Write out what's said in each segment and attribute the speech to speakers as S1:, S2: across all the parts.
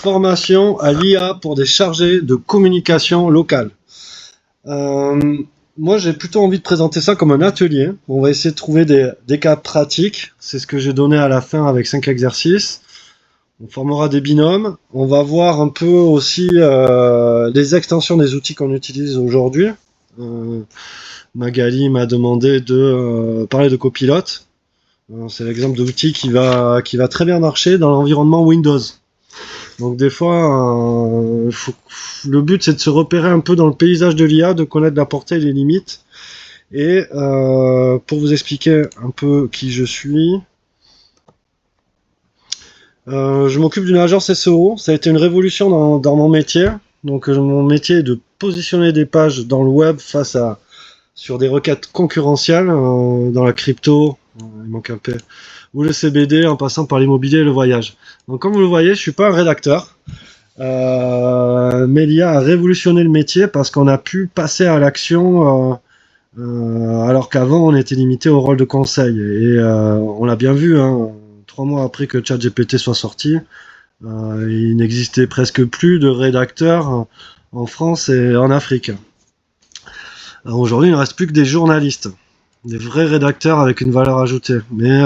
S1: Formation à l'IA pour des chargés de communication locale. Moi, j'ai plutôt envie de présenter ça comme un atelier. On va essayer de trouver des cas pratiques. C'est ce que j'ai donné à la fin avec 5 exercices. On formera des binômes. On va voir un peu aussi les extensions des outils qu'on utilise aujourd'hui. Magali m'a demandé de parler de copilote. C'est l'exemple d'outil qui va très bien marcher dans l'environnement Windows. Donc des fois, le but c'est de se repérer un peu dans le paysage de l'IA, de connaître la portée et les limites. Et pour vous expliquer un peu qui je suis, je m'occupe d'une agence SEO. Ça a été une révolution dans mon métier. Donc mon métier est de positionner des pages dans le web sur des requêtes concurrentielles, dans la crypto, il manque un P, ou le CBD, en passant par l'immobilier et le voyage. Donc comme vous le voyez, je suis pas un rédacteur, mais l'IA a révolutionné le métier parce qu'on a pu passer à l'action, alors qu'avant on était limité au rôle de conseil. Et on l'a bien vu, hein, 3 mois après que ChatGPT soit sorti, il n'existait presque plus de rédacteurs en France et en Afrique. Aujourd'hui, il ne reste plus que des journalistes, des vrais rédacteurs avec une valeur ajoutée. Mais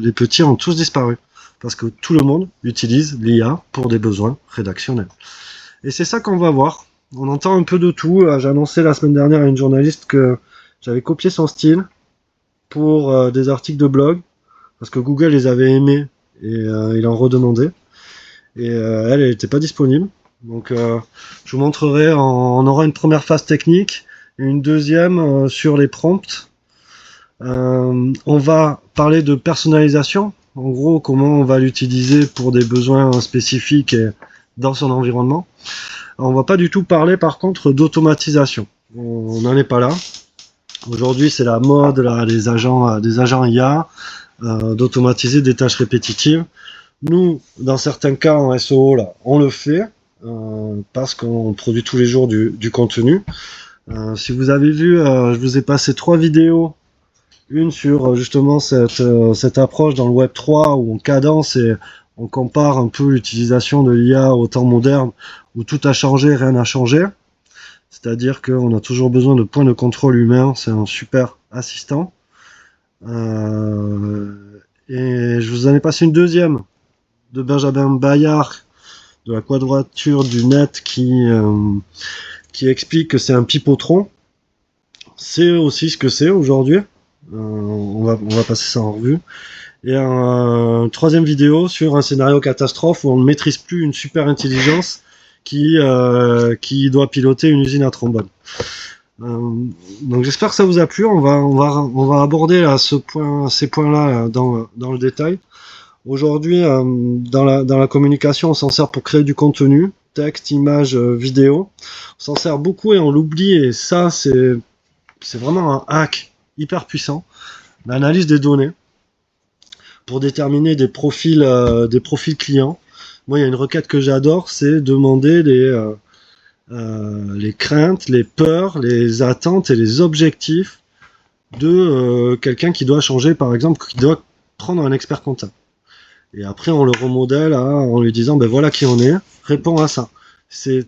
S1: les petits ont tous disparu, parce que tout le monde utilise l'IA pour des besoins rédactionnels. Et c'est ça qu'on va voir. On entend un peu de tout. J'ai annoncé la semaine dernière à une journaliste que j'avais copié son style pour des articles de blog, parce que Google les avait aimés, et il en redemandait. Et elle n'était pas disponible. Donc je vous montrerai, on aura une première phase technique, et une deuxième sur les prompts. On va parler de personnalisation, en gros comment on va l'utiliser pour des besoins spécifiques et dans son environnement. On va pas du tout parler par contre d'automatisation, on n'en est pas là. Aujourd'hui c'est la mode là, des agents IA, d'automatiser des tâches répétitives. Nous, dans certains cas en SEO, là, on le fait parce qu'on produit tous les jours du contenu. Si vous avez vu, je vous ai passé 3 vidéos. Une sur justement cette approche dans le Web 3 où on cadence et on compare un peu l'utilisation de l'IA au temps moderne où tout a changé, rien n'a changé. C'est-à-dire qu'on a toujours besoin de points de contrôle humain, c'est un super assistant. Et je vous en ai passé une deuxième de Benjamin Bayard de la Quadrature du Net qui explique que c'est un pipotron. C'est aussi ce que c'est aujourd'hui. On va passer ça en revue. Et un troisième vidéo sur un scénario catastrophe où on ne maîtrise plus une super intelligence qui doit piloter une usine à trombone. Donc j'espère que ça vous a plu. On va aborder là, ces points-là dans le détail. Aujourd'hui, dans la communication, on s'en sert pour créer du contenu, texte, image, vidéo. On s'en sert beaucoup et on l'oublie, et ça, c'est vraiment un hack hyper puissant. L'analyse des données pour déterminer des profils clients. Moi, il y a une requête que j'adore, c'est demander les craintes, les peurs, les attentes et les objectifs de quelqu'un qui doit changer, par exemple, qui doit prendre un expert comptable. Et après, on le remodèle en lui disant, ben voilà qui on est, réponds à ça. C'est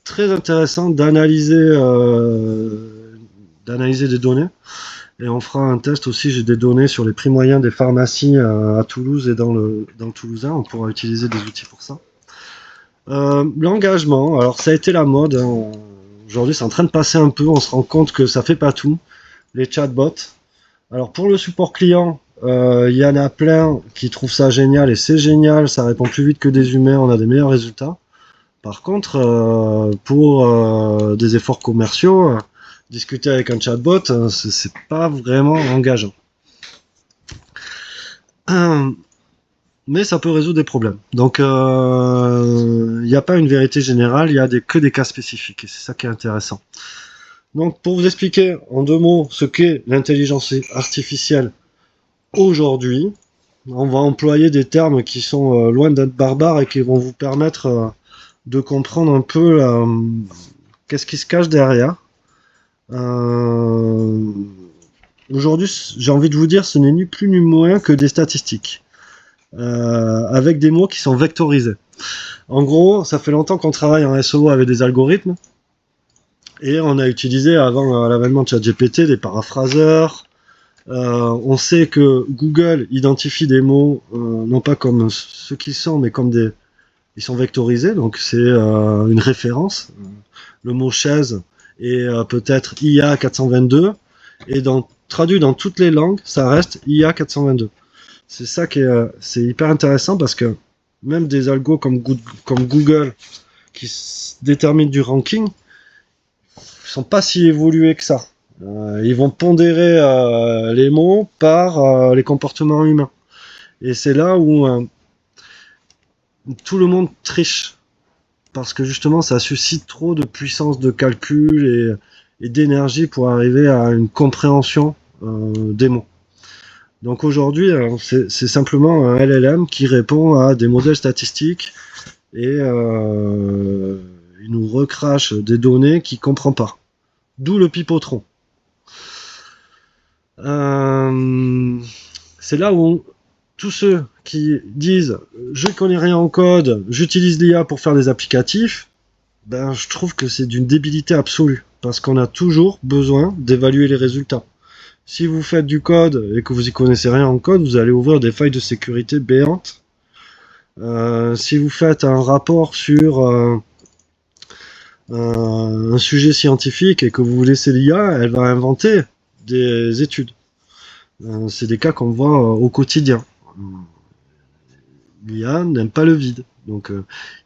S1: très intéressant d'analyser des données. Et on fera un test aussi, j'ai des données sur les prix moyens des pharmacies à Toulouse et dans le Toulousain, on pourra utiliser des outils pour ça. L'engagement, alors ça a été la mode, hein. Aujourd'hui c'est en train de passer un peu, on se rend compte que ça fait pas tout, les chatbots. Alors pour le support client, y en a plein qui trouvent ça génial, et c'est génial, ça répond plus vite que des humains, on a des meilleurs résultats. Par contre, pour des efforts commerciaux, discuter avec un chatbot, c'est pas vraiment engageant. Mais ça peut résoudre des problèmes. Donc, il n'y a pas une vérité générale, il y a que des cas spécifiques, et c'est ça qui est intéressant. Donc, pour vous expliquer en 2 mots ce qu'est l'intelligence artificielle aujourd'hui, on va employer des termes qui sont loin d'être barbares et qui vont vous permettre de comprendre un peu qu'est-ce qui se cache derrière. Aujourd'hui, j'ai envie de vous dire, ce n'est ni plus ni moins que des statistiques, avec des mots qui sont vectorisés. En gros, ça fait longtemps qu'on travaille en SEO avec des algorithmes. Et on a utilisé avant l'avènement de ChatGPT des paraphraseurs. On sait que Google identifie des mots non pas comme ceux qu'ils sont, mais comme des... Ils sont vectorisés, donc c'est une référence. Le mot chaise est peut-être IA 422, et traduit dans toutes les langues, ça reste IA 422. C'est ça qui est, c'est hyper intéressant parce que même des algos comme Google qui déterminent du ranking, sont pas si évolués que ça. Ils vont pondérer les mots par les comportements humains. Et c'est là où tout le monde triche. Parce que justement, ça suscite trop de puissance de calcul et d'énergie pour arriver à une compréhension des mots. Donc aujourd'hui, c'est simplement un LLM qui répond à des modèles statistiques et il nous recrache des données qu'il ne comprend pas. D'où le pipotron. C'est là où tous ceux qui disent je connais rien en code, j'utilise l'IA pour faire des applicatifs, ben je trouve que c'est d'une débilité absolue parce qu'on a toujours besoin d'évaluer les résultats. Si vous faites du code et que vous y connaissez rien en code, vous allez ouvrir des failles de sécurité béantes. Si vous faites un rapport sur un sujet scientifique et que vous laissez l'IA, elle va inventer des études. C'est des cas qu'on voit au quotidien. L'IA n'aime pas le vide, donc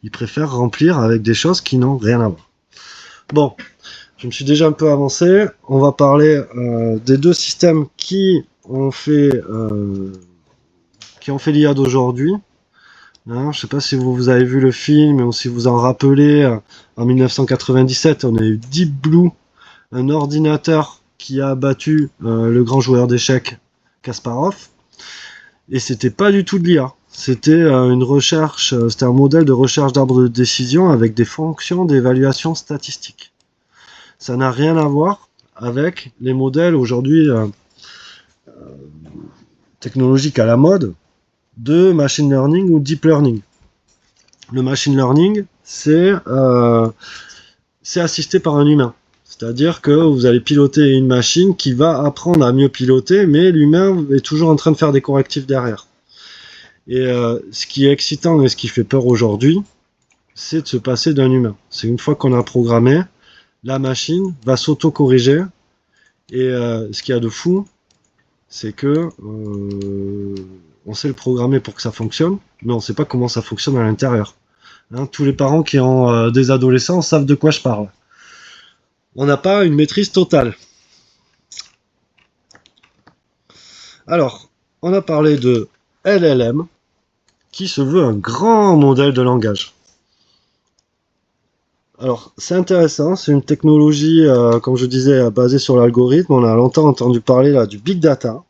S1: il préfère remplir avec des choses qui n'ont rien à voir. Bon, je me suis déjà un peu avancé. On va parler des deux systèmes qui ont fait l'IA d'aujourd'hui. Hein, je sais pas si vous avez vu le film ou si vous en rappelez. En 1997, on a eu Deep Blue, un ordinateur qui a battu le grand joueur d'échecs Kasparov. Et c'était pas du tout de l'IA. C'était une recherche, c'était un modèle de recherche d'arbre de décision avec des fonctions d'évaluation statistique. Ça n'a rien à voir avec les modèles aujourd'hui technologiques à la mode de machine learning ou deep learning. Le machine learning, c'est assisté par un humain. C'est-à-dire que vous allez piloter une machine qui va apprendre à mieux piloter, mais l'humain est toujours en train de faire des correctifs derrière. Et ce qui est excitant et ce qui fait peur aujourd'hui, c'est de se passer d'un humain. C'est une fois qu'on a programmé, la machine va s'auto-corriger. Et ce qu'il y a de fou, c'est que on sait le programmer pour que ça fonctionne, mais on ne sait pas comment ça fonctionne à l'intérieur. Hein, tous les parents qui ont des adolescents savent de quoi je parle. On n'a pas une maîtrise totale. Alors, on a parlé de LLM, qui se veut un grand modèle de langage. Alors, c'est intéressant, c'est une technologie, comme je disais, basée sur l'algorithme. On a longtemps entendu parler là du big data.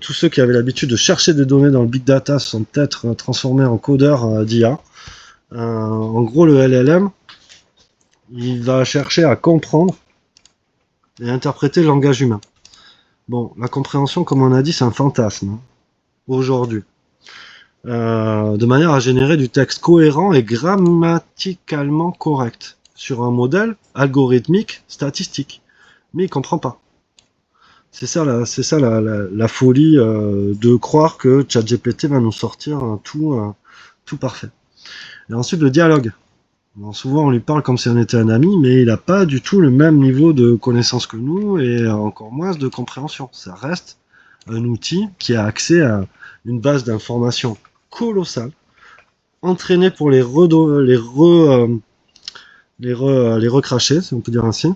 S1: Tous ceux qui avaient l'habitude de chercher des données dans le big data se sont peut-être transformés en codeurs d'IA. En gros, le LLM, il va chercher à comprendre et interpréter le langage humain. Bon, la compréhension, comme on a dit, c'est un fantasme, hein, aujourd'hui. De manière à générer du texte cohérent et grammaticalement correct sur un modèle algorithmique statistique. Mais il comprend pas. C'est ça la folie de croire que ChatGPT va nous sortir un tout parfait. Et ensuite le dialogue. Bon, souvent on lui parle comme si on était un ami, mais il n'a pas du tout le même niveau de connaissance que nous et encore moins de compréhension. Ça reste un outil qui a accès à une base d'informations colossale, entraîné pour les recracher, si on peut dire ainsi.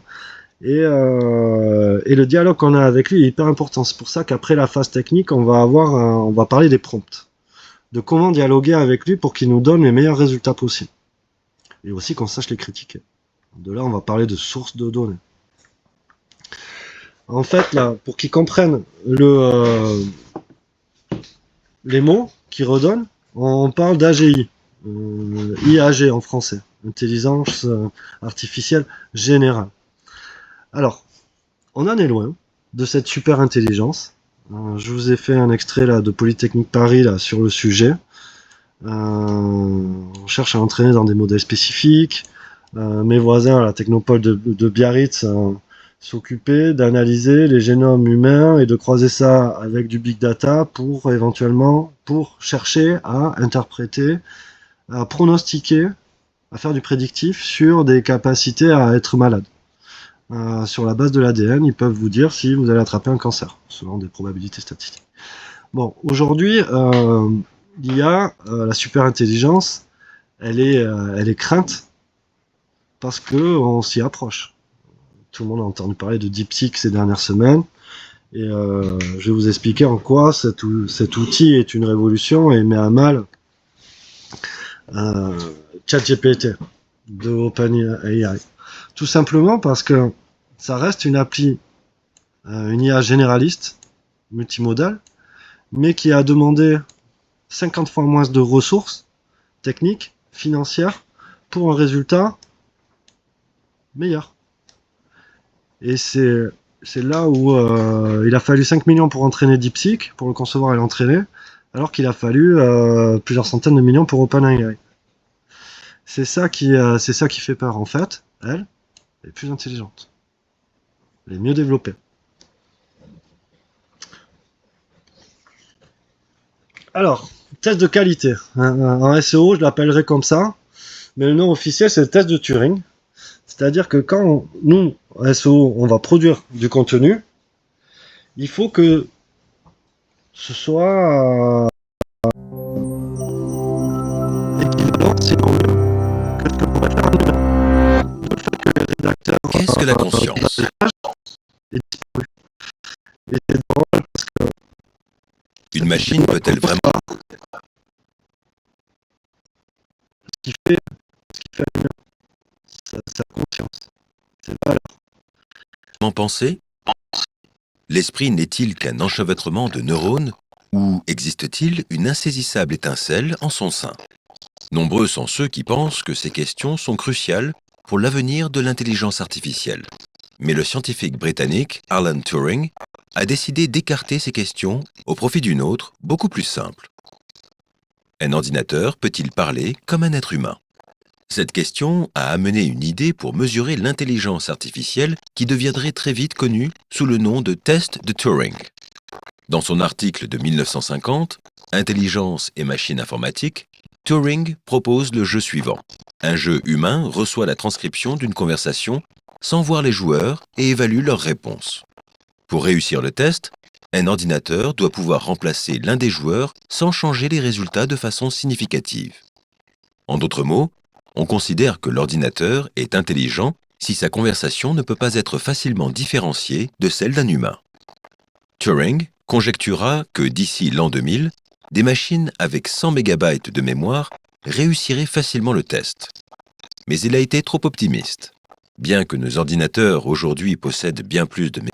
S1: Et le dialogue qu'on a avec lui est hyper important. C'est pour ça qu'après la phase technique, on va parler des prompts, de comment dialoguer avec lui pour qu'il nous donne les meilleurs résultats possibles. Et aussi qu'on sache les critiquer. De là, on va parler de sources de données. En fait, là, pour qu'ils comprennent les mots qu'ils redonnent, on parle d'AGI, IAG en français, intelligence artificielle générale. Alors, on en est loin de cette super intelligence. Je vous ai fait un extrait là de Polytechnique Paris là sur le sujet. On cherche à entraîner dans des modèles spécifiques. Mes voisins à la technopole de Biarritz s'occupaient d'analyser les génomes humains et de croiser ça avec du big data pour éventuellement pour chercher à interpréter, à pronostiquer, à faire du prédictif sur des capacités à être malade. Sur la base de l'ADN, ils peuvent vous dire si vous allez attraper un cancer, selon des probabilités statistiques. Bon, aujourd'hui, l'IA, la super intelligence, elle est crainte parce que on s'y approche. Tout le monde a entendu parler de DeepSeek ces dernières semaines, et je vais vous expliquer en quoi cet outil est une révolution et met à mal euh, ChatGPT de OpenAI. Tout simplement parce que ça reste une appli, une IA généraliste, multimodale, mais qui a demandé 50 fois moins de ressources techniques, financières, pour un résultat meilleur. Et c'est là où il a fallu 5 millions pour entraîner DeepSeek, pour le concevoir et l'entraîner, alors qu'il a fallu plusieurs centaines de millions pour OpenAI. C'est ça qui fait peur en fait. Elle est plus intelligente, elle est mieux développée. Alors, test de qualité. En SEO, je l'appellerai comme ça, mais le nom officiel c'est le test de Turing. C'est-à-dire que quand nous, SEO, on va produire du contenu, il faut que ce soit équivalent, sinon mieux que ce que pourrait faire un humain. Le fait que les rédacteurs
S2: Qu'est-ce que la conscience?
S1: est disparu. Et c'est drôle parce que
S2: Une machine peut-elle vraiment
S1: ce qui fait un humain, sa conscience, ses valeurs.
S2: penser? L'esprit n'est-il qu'un enchevêtrement de neurones ou existe-t-il une insaisissable étincelle en son sein? Nombreux sont ceux qui pensent que ces questions sont cruciales pour l'avenir de l'intelligence artificielle. Mais le scientifique britannique Alan Turing a décidé d'écarter ces questions au profit d'une autre, beaucoup plus simple. Un ordinateur peut-il parler comme un être humain? Cette question a amené une idée pour mesurer l'intelligence artificielle qui deviendrait très vite connue sous le nom de test de Turing. Dans son article de 1950, Intelligence et machine informatique, Turing propose le jeu suivant. Un jeu humain reçoit la transcription d'une conversation sans voir les joueurs et évalue leurs réponses. Pour réussir le test, un ordinateur doit pouvoir remplacer l'un des joueurs sans changer les résultats de façon significative. En d'autres mots, on considère que l'ordinateur est intelligent si sa conversation ne peut pas être facilement différenciée de celle d'un humain. Turing conjectura que d'ici l'an 2000, des machines avec 100 MB de mémoire réussiraient facilement le test. Mais il a été trop optimiste. Bien que nos ordinateurs aujourd'hui possèdent bien plus de mémoire,